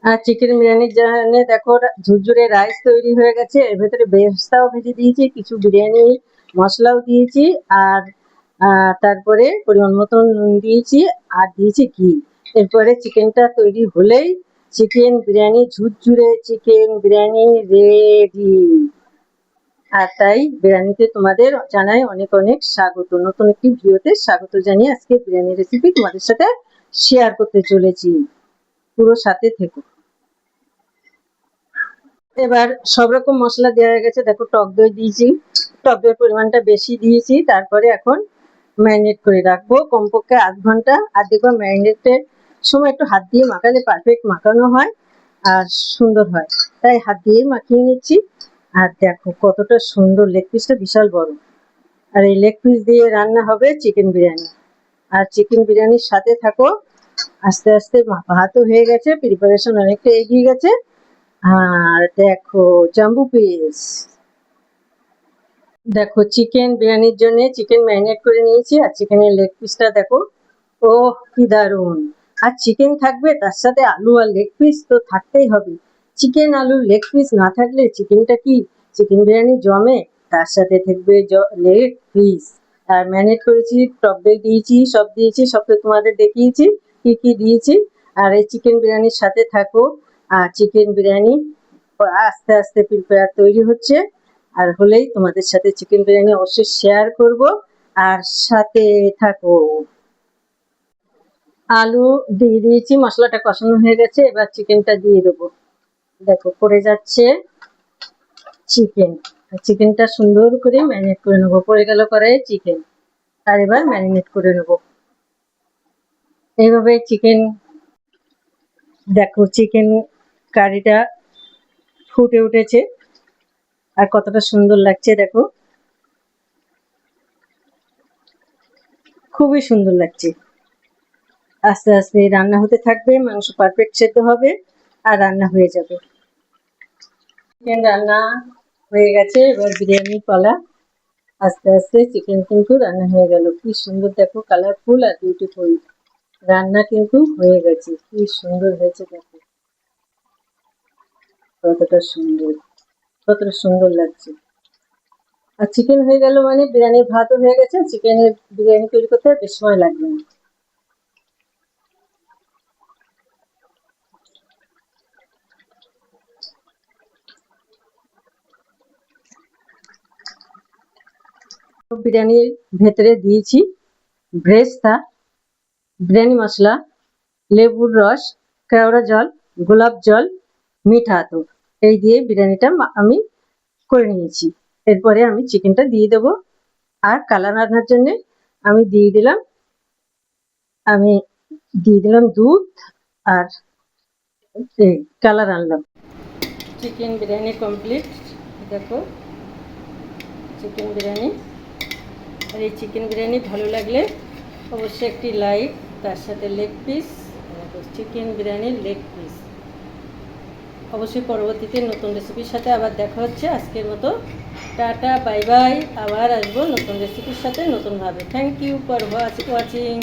আর chicken বিরিয়ানির জন্য দেখো ঝুরঝুরে রাইস তৈরি হয়ে গেছে। এর ভেতরে বেরেস্তাও ভেজে দিয়েছি, কিছু বিরিয়ানি মশলাও দিয়েছি, আর তারপরে পরিমাণ মতন নুন দিয়েছি, আর দিয়েছি ঘি। এরপরে চিকেনটা তৈরি হলেই চিকেন বিরিয়ানি, ঝুরঝুরে চিকেন বিরিয়ানি রেডি। আর তাই বিরিয়ানিতে তোমাদের জানাই অনেক অনেক স্বাগত। নতুন একটি ভিডিওতে স্বাগত জানিয়ে আজকে বিরিয়ানি রেসিপি তোমাদের সাথে শেয়ার করতে চলেছি। পুরো সাথে থেকো। এবার সব রকম মশলা দেওয়া হয়ে গেছে। দেখো টক দই দিয়েছি, টক দইয়ের পরিমাণটা বেশি দিয়েছি। তারপরে এখন ম্যারিনেট করে রাখবো কমপক্ষে আধ ঘন্টা। আর দেখো ম্যারিনেটের সময় একটু হাত দিয়ে মাখালে পারফেক্ট মাখানো হয় আর সুন্দর হয়, তাই হাত দিয়েই মাখিয়ে নিচ্ছি। আর দেখো কতটা সুন্দর, লেগ পিসটা বিশাল বড়। আর এই লেগ পিস দিয়ে রান্না হবে চিকেন বিরিয়ানি। আর চিকেন বিরিয়ানির সাথে থাকো। আস্তে আস্তে ভাতও হয়ে গেছে, প্রিপারেশন অনেকটা এগিয়ে গেছে। আর দেখো জাম্বু পিস, দেখো চিকেন বিরিয়ানির জন্য চিকেন ম্যারিনেট করে নিয়েছি। আর চিকেনের লেগ পিসটা দেখো, ও কি দারুণ। আর চিকেন থাকবে, তার সাথে আলু আর লেগ পিস তো থাকতেই হবে। চিকেন আলু লেগ পিস না থাকলে চিকেনটা কি চিকেন বিরিয়ানি জমে? তার সাথে থাকবে লেগ পিস। আর ম্যারিনেট করেছি, টক দই দিয়েছি, সব দিয়েছি, সব তো তোমাদের দেখিয়েছি কি কি দিয়েছি। আর এই চিকেন বিরিয়ানির সাথে থাকো। আর চিকেন বিরিয়ানি আস্তে আস্তে প্রিপেয়ার তৈরি হচ্ছে। আর হলেই তোমাদের সাথে চিকেন বিরিয়ানি অবশ্যই শেয়ার করব। আর সাথে থাকো। আলু দিয়ে দিয়েছি, মশলাটা কষানো হয়ে গেছে। এবার চিকেনটা দিয়ে দেবো। দেখো পড়ে যাচ্ছে চিকেন। চিকেনটা সুন্দর করে ম্যারিনেট করে নেবো। পড়ে গেল কড়াইয়ে চিকেন, আর এবার ম্যারিনেট করে নেবো এইভাবে চিকেন। দেখো চিকেন কারিটা ফুটে উঠেছে আর কতটা সুন্দর লাগছে। দেখো খুবই সুন্দর লাগছে। আস্তে আস্তে রান্না হতে থাকবে, মাংস পারফেক্ট সেদ্ধ হবে আর রান্না হয়ে যাবে। চিকেন রান্না হয়ে গেছে, এবার বিরিয়ানির পালা। আস্তে আস্তে চিকেন কিন্তু রান্না হয়ে গেল। কি সুন্দর দেখো, কালারফুল আর বিউটিফুল। রান্না কিন্তু হয়ে গেছে, কি সুন্দর হয়েছে দেখো, কতটা সুন্দর, কতটা সুন্দর লাগছে। আর চিকেন হয়ে গেল মানে বিরিয়ানির ভাতও হয়ে গেছে। চিকেনের বিরিয়ানি তৈরি করতে আর বেশি সময় লাগবে না। বিরিয়ানির ভেতরে দিয়েছি ব্রেস্তা, বিরিয়ানি মশলা, লেবুর রস, কেওড়া জল, গোলাপ জল, মিঠা আতর, এই দিয়ে বিরিয়ানিটা আমি করে নিয়েছি। এরপরে আমি চিকেনটা দিয়ে দেবো। আর কালার আনার জন্য আমি দিয়ে দিলাম দুধ আর কালার আনলাম। Chicken biryani complete. দেখো চিকেন বিরিয়ানি। আর এই চিকেন বিরিয়ানি ভালো লাগলে অবশ্যই একটি লাইক, তার সাথে লেগ পিস, চিকেন বিরিয়ানির লেগ পিস। অবশ্যই পরবর্তীতে নতুন রেসিপির সাথে আবার দেখা হচ্ছে। আজকের মতো টাটা, বাই বাই। আবার আসবো নতুন রেসিপির সাথে নতুনভাবে। Thank you for watching.